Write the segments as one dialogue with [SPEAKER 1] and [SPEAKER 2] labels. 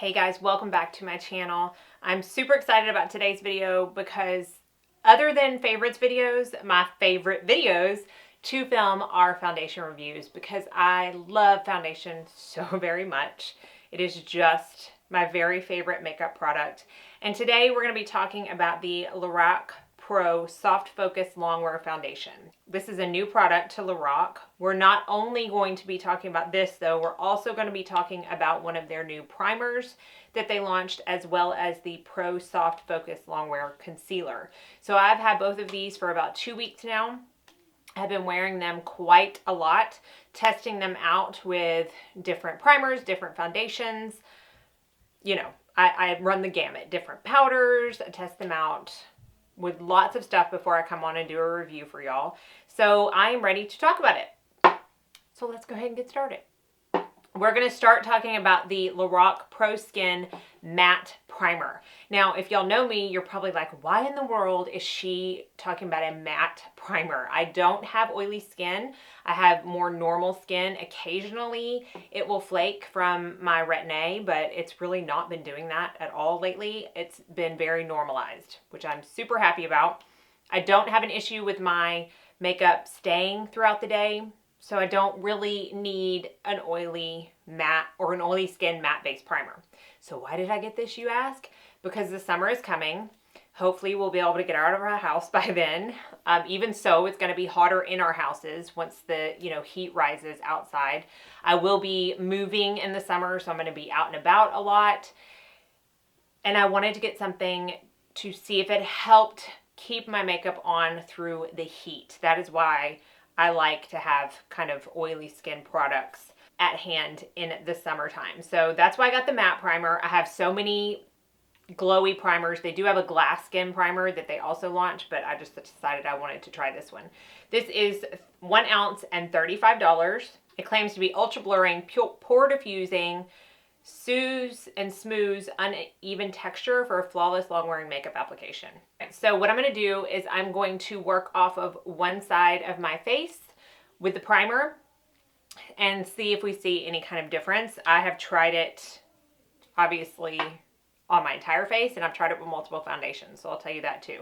[SPEAKER 1] Hey guys, welcome back to my channel. I'm super excited about today's video because other than favorites videos, my favorite videos to film are foundation reviews because I love foundation so very much. It is just my very favorite makeup product. And today we're going to be talking about the Lorac Pro Soft Focus Longwear Foundation. This is a new product to Lorac. We're not only going to be talking about this though, we're also going to be talking about one of their new primers that they launched, as well as the Pro Soft Focus Longwear Concealer. So I've had both of these for about 2 weeks now. I've been wearing them quite a lot, testing them out with different primers, different foundations. You know, I run the gamut, different powders, I test them out with lots of stuff before I come on and do a review for y'all. So I am ready to talk about it. So let's go ahead and get started. We're going to start talking about the Lorac Pro Skin Matte Primer. Now, if y'all know me, you're probably like, why in the world is she talking about a matte primer? I don't have oily skin. I have more normal skin. Occasionally, it will flake from my retin-A, but it's really not been doing that at all lately. It's been very normalized, which I'm super happy about. I don't have an issue with my makeup staying throughout the day. So I don't really need an oily matte or an oily skin matte base primer. So why did I get this, you ask? Because the summer is coming. Hopefully we'll be able to get out of our house by then. Even so, it's going to be hotter in our houses once the heat rises outside. I will be moving in the summer, so I'm going to be out and about a lot. And I wanted to get something to see if it helped keep my makeup on through the heat. That is why I like to have kind of oily skin products at hand in the summertime. So that's why I got the matte primer. I have so many glowy primers. They do have a glass skin primer that they also launched, but I just decided I wanted to try this one. This is 1 ounce and $35. It claims to be ultra blurring, pore diffusing, soothes and smooths uneven texture for a flawless long wearing makeup application. So what I'm going to do is I'm going to work off of one side of my face with the primer and see if we see any kind of difference. I have tried it obviously on my entire face, and I've tried it with multiple foundations, so I'll tell you that too.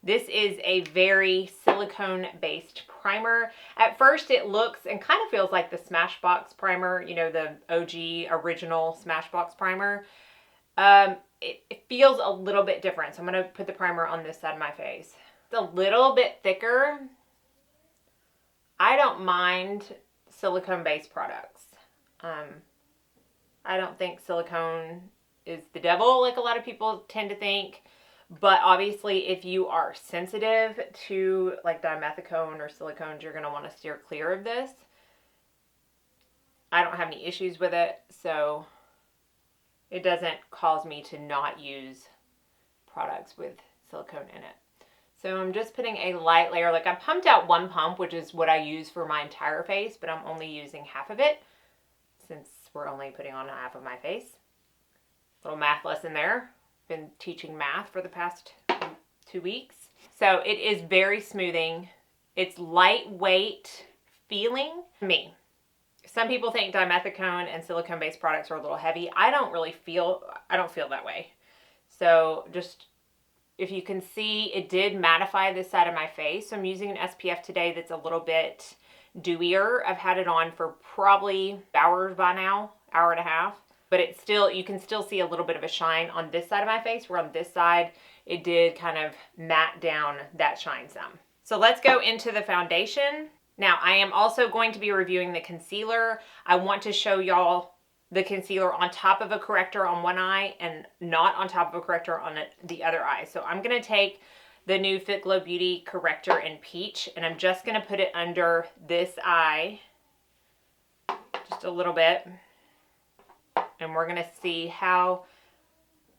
[SPEAKER 1] This is a very silicone-based primer. At first, it looks and kind of feels like the Smashbox primer, you know, the OG original Smashbox primer. It feels a little bit different, so I'm going to put the primer on this side of my face. It's a little bit thicker. I don't mind silicone-based products. I don't think silicone is the devil like a lot of people tend to think. But obviously, if you are sensitive to like dimethicone or silicones, you're going to want to steer clear of this. I don't have any issues with it, so it doesn't cause me to not use products with silicone in it. So I'm just putting a light layer. Like I pumped out one pump, which is what I use for my entire face, but I'm only using half of it since we're only putting on half of my face. Little math lesson there. Been teaching math for the past 2 weeks. So it is very smoothing. It's lightweight feeling to me. Some people think dimethicone and silicone-based products are a little heavy. I don't feel that way. So just, if you can see, it did mattify this side of my face. So I'm using an SPF today that's a little bit dewier. I've had it on for probably hours by now, hour and a half. But it's still, you can still see a little bit of a shine on this side of my face, where on this side, it did kind of matte down that shine some. So let's go into the foundation. Now, I am also going to be reviewing the concealer. I want to show y'all the concealer on top of a corrector on one eye and not on top of a corrector on the other eye. So I'm going to take the new Fit Glow Beauty corrector in Peach, and I'm just going to put it under this eye just a little bit. And we're going to see how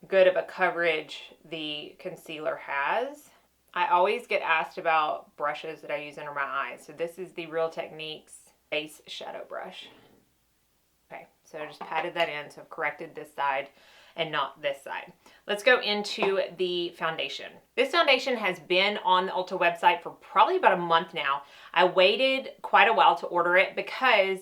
[SPEAKER 1] good of a coverage the concealer has. I always get asked about brushes that I use under my eyes. So this is the Real Techniques Base Shadow Brush. Okay, so I just patted that in. So I've corrected this side and not this side. Let's go into the foundation. This foundation has been on the Ulta website for probably about a month now. I waited quite a while to order it because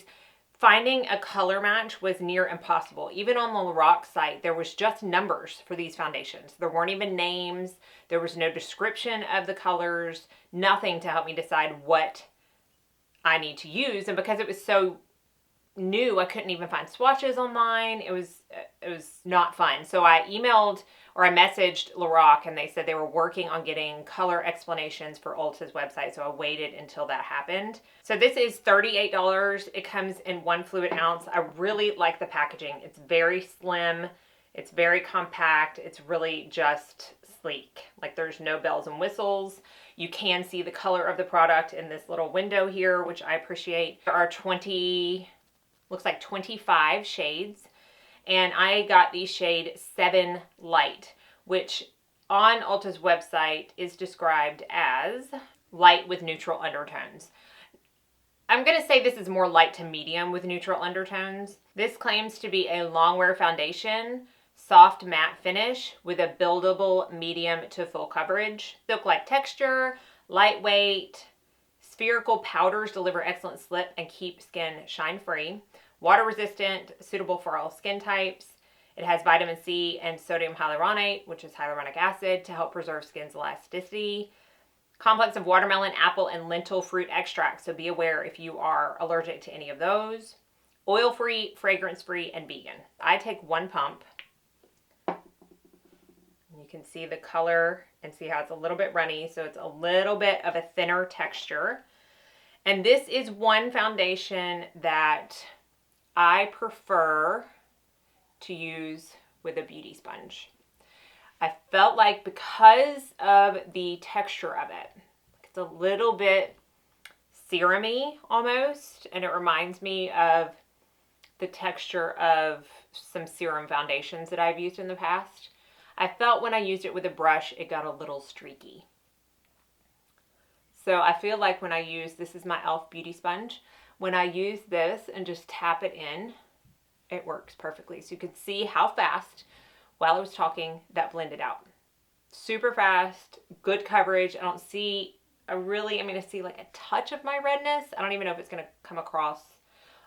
[SPEAKER 1] Finding a color match was near impossible. Even on the Lorac site, there was just numbers for these foundations. There weren't even names. There was no description of the colors, nothing to help me decide what I need to use. And because it was so new, I couldn't even find swatches online. It was not fun. So I messaged Lorac, and they said they were working on getting color explanations for Ulta's website. So I waited until that happened. So this is $38. It comes in 1 fluid ounce. I really like the packaging. It's very slim. It's very compact. It's really just sleek. Like, there's no bells and whistles. You can see the color of the product in this little window here, which I appreciate. There are 25 shades, and I got the shade 7 Light, which on Ulta's website is described as light with neutral undertones. I'm going to say this is more light to medium with neutral undertones. This claims to be a long-wear foundation, soft matte finish with a buildable medium to full coverage. Silk-like texture, lightweight, spherical powders deliver excellent slip and keep skin shine-free. Water resistant, suitable for all skin types. It has vitamin C and sodium hyaluronate, which is hyaluronic acid, to help preserve skin's elasticity. Complex of watermelon, apple, and lentil fruit extract, so be aware if you are allergic to any of those. Oil-free, fragrance-free, and vegan. I take 1 pump. You can see the color and see how it's a little bit runny, so it's a little bit of a thinner texture. And this is one foundation that I prefer to use with a beauty sponge. I felt like because of the texture of it, it's a little bit serum-y almost, and it reminds me of the texture of some serum foundations that I've used in the past. I felt when I used it with a brush, it got a little streaky. So I feel like when I use, this is my e.l.f. beauty sponge, when I use this and just tap it in, it works perfectly. So you can see how fast, while I was talking, that blended out. Super fast, good coverage. I see like a touch of my redness. I don't even know if it's gonna come across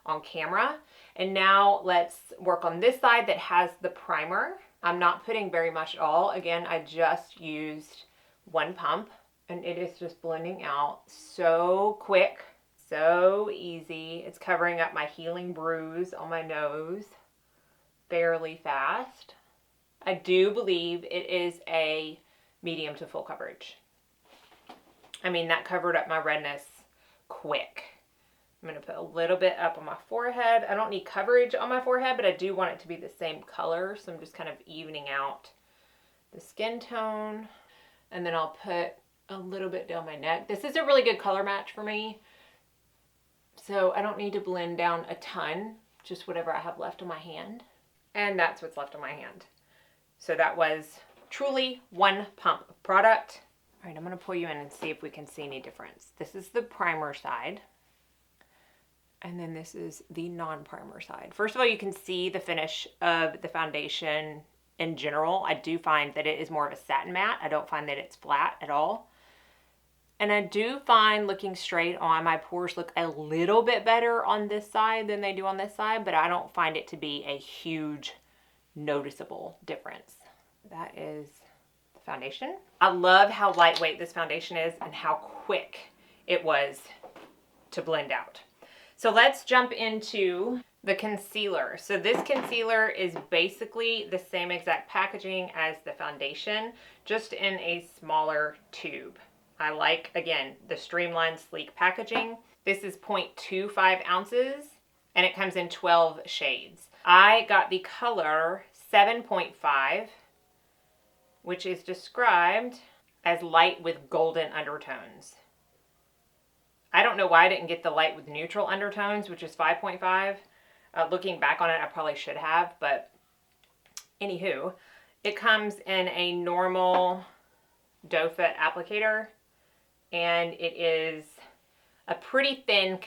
[SPEAKER 1] on camera. And now let's work on this side that has the primer. I'm not putting very much at all. Again, I just used 1 pump, and it is just blending out so quick. So easy. It's covering up my healing bruise on my nose fairly fast. I do believe it is a medium to full coverage. I mean, that covered up my redness quick. I'm going to put a little bit up on my forehead. I don't need coverage on my forehead, but I do want it to be the same color. So I'm just kind of evening out the skin tone. And then I'll put a little bit down my neck. This is a really good color match for me. So I don't need to blend down a ton, just whatever I have left on my hand. And that's what's left on my hand. So that was truly 1 pump of product. All right, I'm going to pull you in and see if we can see any difference. This is the primer side. And then this is the non-primer side. First of all, you can see the finish of the foundation in general. I do find that it is more of a satin matte. I don't find that it's flat at all. And I do find, looking straight on, my pores look a little bit better on this side than they do on this side, but I don't find it to be a huge noticeable difference. That is the foundation. I love how lightweight this foundation is and how quick it was to blend out. So let's jump into the concealer. So this concealer is basically the same exact packaging as the foundation, just in a smaller tube. I like, again, the streamlined, sleek packaging. This is 0.25 ounces, and it comes in 12 shades. I got the color 7.5, which is described as light with golden undertones. I don't know why I didn't get the light with neutral undertones, which is 5.5. Looking back on it, I probably should have, but anywho, it comes in a normal doe foot applicator, and it is a pretty thin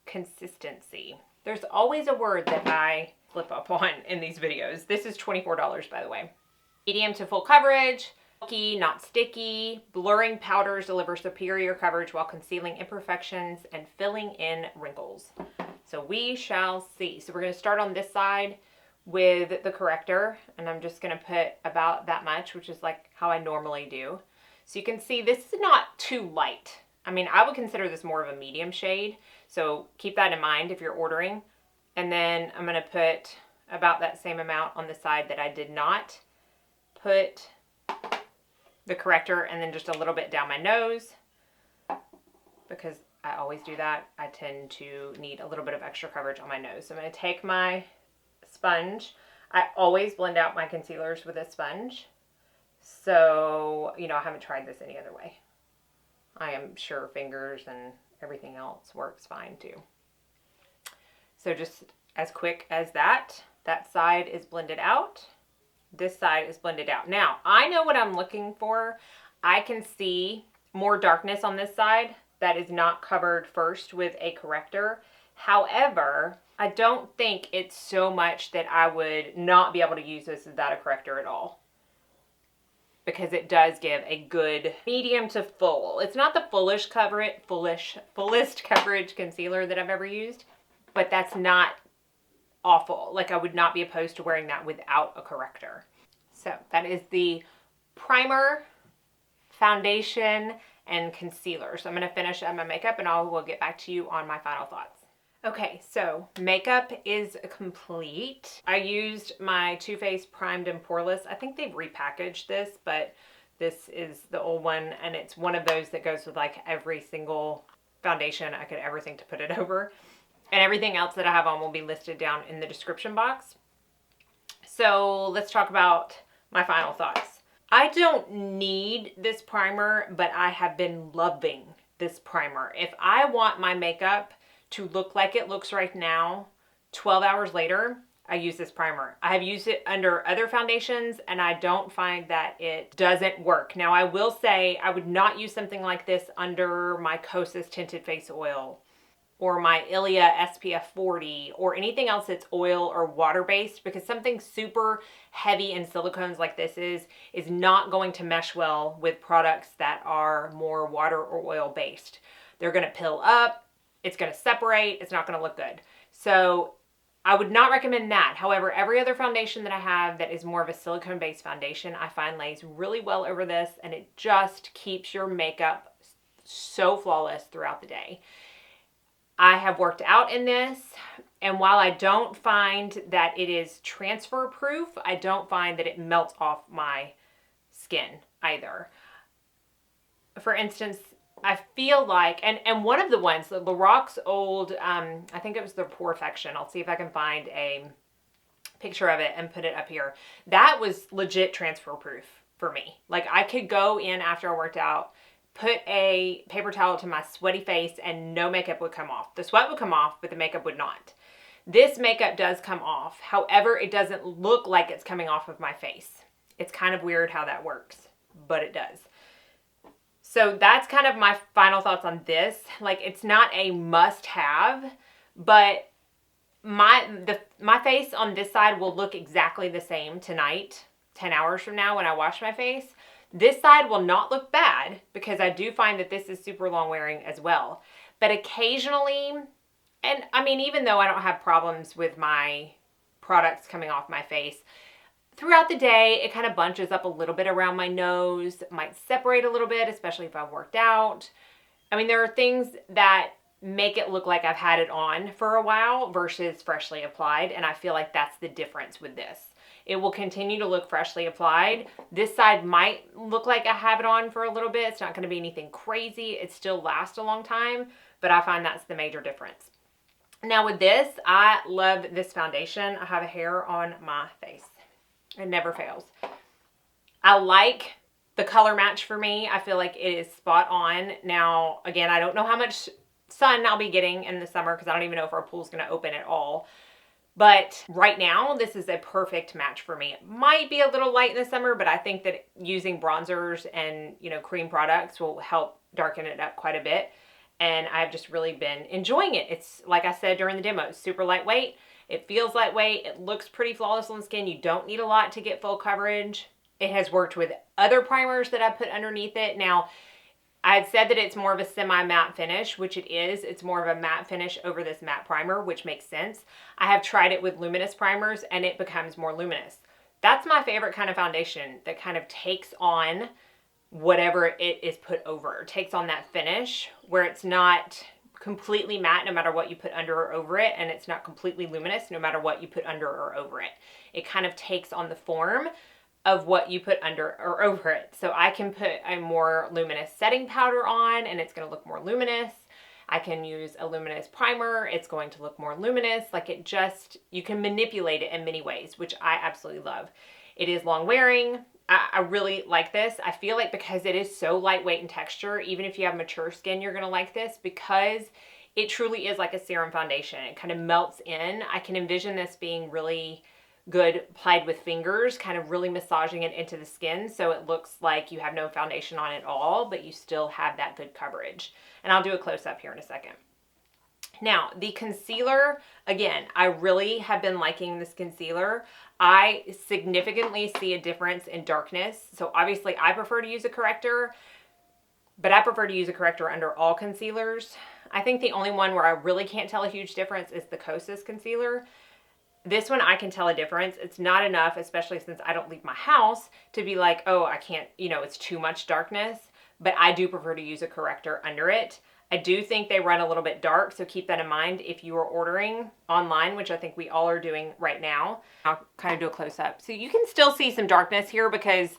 [SPEAKER 1] consistency. There's always a word that I flip up on in these videos. This is $24, by the way. Medium to full coverage, bulky, not sticky. Blurring powders deliver superior coverage while concealing imperfections and filling in wrinkles. So we shall see. So we're going to start on this side with the corrector, and I'm just going to put about that much, which is like how I normally do. So you can see this is not too light. I mean, I would consider this more of a medium shade, so keep that in mind if you're ordering. And then I'm going to put about that same amount on the side that I did not put the corrector, and then just a little bit down my nose, because I always do that. I tend to need a little bit of extra coverage on my nose. So I'm going to take my sponge. I always blend out my concealers with a sponge. So, you know, I haven't tried this any other way. I am sure fingers and everything else works fine too. So just as quick as that side is blended out. This side is blended out. Now, I know what I'm looking for. I can see more darkness on this side that is not covered first with a corrector. However, I don't think it's so much that I would not be able to use this without a corrector at all, because it does give a good medium to full. It's not the fullest coverage concealer that I've ever used, but that's not awful. Like, I would not be opposed to wearing that without a corrector. So that is the primer, foundation, and concealer. So I'm going to finish up my makeup, and I will get back to you on my final thoughts. Okay, so makeup is complete. I used my Too Faced Primed and Poreless. I think they've repackaged this, but this is the old one, and it's one of those that goes with like every single foundation I could ever think to put it over. And everything else that I have on will be listed down in the description box. So let's talk about my final thoughts. I don't need this primer, but I have been loving this primer. If I want my makeup to look like it looks right now, 12 hours later, I use this primer. I have used it under other foundations, and I don't find that it doesn't work. Now, I will say I would not use something like this under my Kosas Tinted Face Oil, or my Ilia SPF 40, or anything else that's oil or water-based, because something super heavy in silicones like this is not going to mesh well with products that are more water or oil-based. They're going to pill up, it's going to separate, it's not going to look good. So I would not recommend that. However, every other foundation that I have that is more of a silicone-based foundation, I find lays really well over this, and it just keeps your makeup so flawless throughout the day. I have worked out in this, and while I don't find that it is transfer proof, I don't find that it melts off my skin either. For instance, I feel like, and one of the ones, the Lorac's old, I think it was the Perfection. I'll see if I can find a picture of it and put it up here. That was legit transfer proof for me. Like, I could go in after I worked out, put a paper towel to my sweaty face, and no makeup would come off. The sweat would come off, but the makeup would not. This makeup does come off. However, it doesn't look like it's coming off of my face. It's kind of weird how that works, but it does. So that's kind of my final thoughts on this. Like, it's not a must-have, but my face on this side will look exactly the same tonight, 10 hours from now when I wash my face. This side will not look bad, because I do find that this is super long wearing as well. But occasionally, and I mean, even though I don't have problems with my products coming off my face, throughout the day, it kind of bunches up a little bit around my nose. It might separate a little bit, especially if I've worked out. I mean, there are things that make it look like I've had it on for a while versus freshly applied, and I feel like that's the difference with this. It will continue to look freshly applied. This side might look like I have it on for a little bit. It's not going to be anything crazy. It still lasts a long time, but I find that's the major difference. Now with this, I love this foundation. I have a hair on my face. It never fails. I like the color match for me. I feel like it is spot on. Now, again, I don't know how much sun I'll be getting in the summer, because I don't even know if our pool's going to open at all. But right now, this is a perfect match for me. It might be a little light in the summer, but I think that using bronzers and, you know, cream products will help darken it up quite a bit. And I've just really been enjoying it. It's, like I said during the demo, it's super lightweight. It feels lightweight. It looks pretty flawless on the skin. You don't need a lot to get full coverage. It has worked with other primers that I put underneath it. Now, I had said that it's more of a semi-matte finish, which it is. It's more of a matte finish over this matte primer, which makes sense. I have tried it with luminous primers and it becomes more luminous. That's my favorite kind of foundation that kind of takes on whatever it is put over. It takes on that finish where it's not completely matte no matter what you put under or over it, and it's not completely luminous no matter what you put under or over it. It kind of takes on the form of what you put under or over it. So I can put a more luminous setting powder on and it's going to look more luminous. I can use a luminous primer. It's going to look more luminous. Like it just, you can manipulate it in many ways, which I absolutely love. It is long wearing. I really like this. I feel like because it is so lightweight in texture, even if you have mature skin, you're going to like this because it truly is like a serum foundation. It kind of melts in. I can envision this being really good applied with fingers, kind of really massaging it into the skin so it looks like you have no foundation on at all, but you still have that good coverage. And I'll do a close-up here in a second. Now, the concealer, again, I really have been liking this concealer. I significantly see a difference in darkness. So obviously I prefer to use a corrector, but I prefer to use a corrector under all concealers. I think the only one where I really can't tell a huge difference is the Kosas concealer. This one I can tell a difference. It's not enough, especially since I don't leave my house, to be like, oh, I can't, you know, it's too much darkness. But I do prefer to use a corrector under it. I do think they run a little bit dark, so keep that in mind if you are ordering online, which I think we all are doing right now. I'll kind of do a close-up. So you can still see some darkness here because,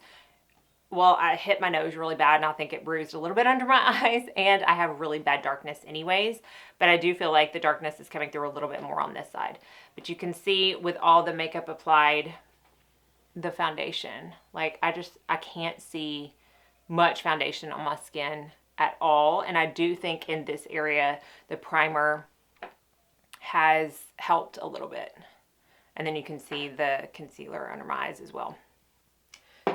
[SPEAKER 1] well, I hit my nose really bad and I think it bruised a little bit under my eyes, and I have really bad darkness anyways, but I do feel like the darkness is coming through a little bit more on this side. But you can see with all the makeup applied, the foundation, like I can't see much foundation on my skin at all. And I do think in this area, the primer has helped a little bit. And then you can see the concealer under my eyes as well.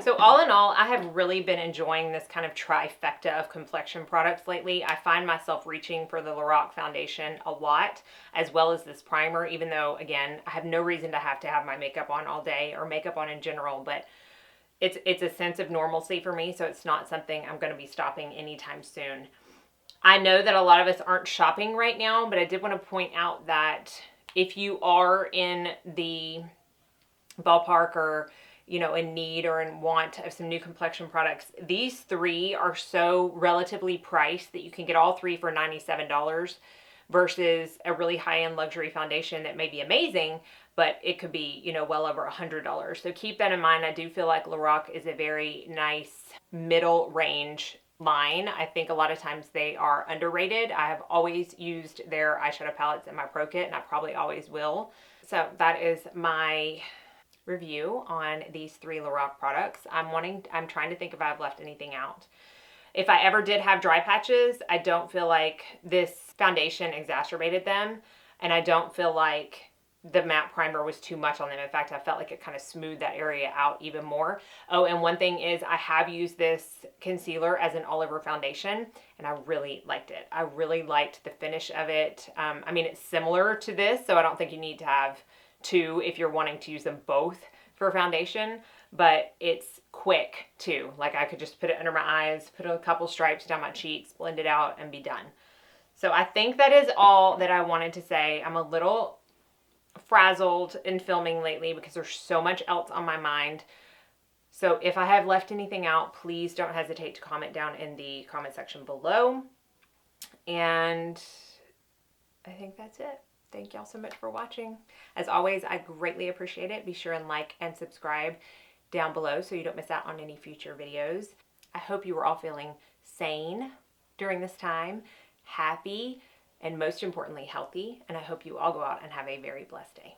[SPEAKER 1] So all in all, I have really been enjoying this kind of trifecta of complexion products lately. I find myself reaching for the Lorac foundation a lot, as well as this primer, even though, again, I have no reason to have my makeup on all day or makeup on in general, but it's a sense of normalcy for me, so it's not something I'm going to be stopping anytime soon. I know that a lot of us aren't shopping right now, but I did want to point out that if you are in the ballpark or, you know, in need or in want of some new complexion products, these three are so relatively priced that you can get all three for $97 versus a really high-end luxury foundation that may be amazing, but it could be, you know, well over $100. So keep that in mind. I do feel like Lorac is a very nice middle range line. I think a lot of times they are underrated. I have always used their eyeshadow palettes in my Pro Kit, and I probably always will. So that is my review on these three Lorac products. I'm trying to think if I've left anything out. If I ever did have dry patches, I don't feel like this foundation exacerbated them, and I don't feel like the matte primer was too much on them. In fact, I felt like it kind of smoothed that area out even more. Oh, and one thing is I have used this concealer as an all over foundation, and I really liked it. I really liked the finish of it. I mean, it's similar to this, so I don't think you need to have two if you're wanting to use them both for foundation, but it's quick too. Like I could just put it under my eyes, put a couple stripes down my cheeks, blend it out, and be done. So I think that is all that I wanted to say. I'm a little frazzled in filming lately because there's so much else on my mind. So if I have left anything out, please don't hesitate to comment down in the comment section below. And I think that's it. Thank y'all so much for watching. As always, I greatly appreciate it. Be sure and like and subscribe down below so you don't miss out on any future videos. I hope you were all feeling sane during this time, happy, and most importantly, healthy. And I hope you all go out and have a very blessed day.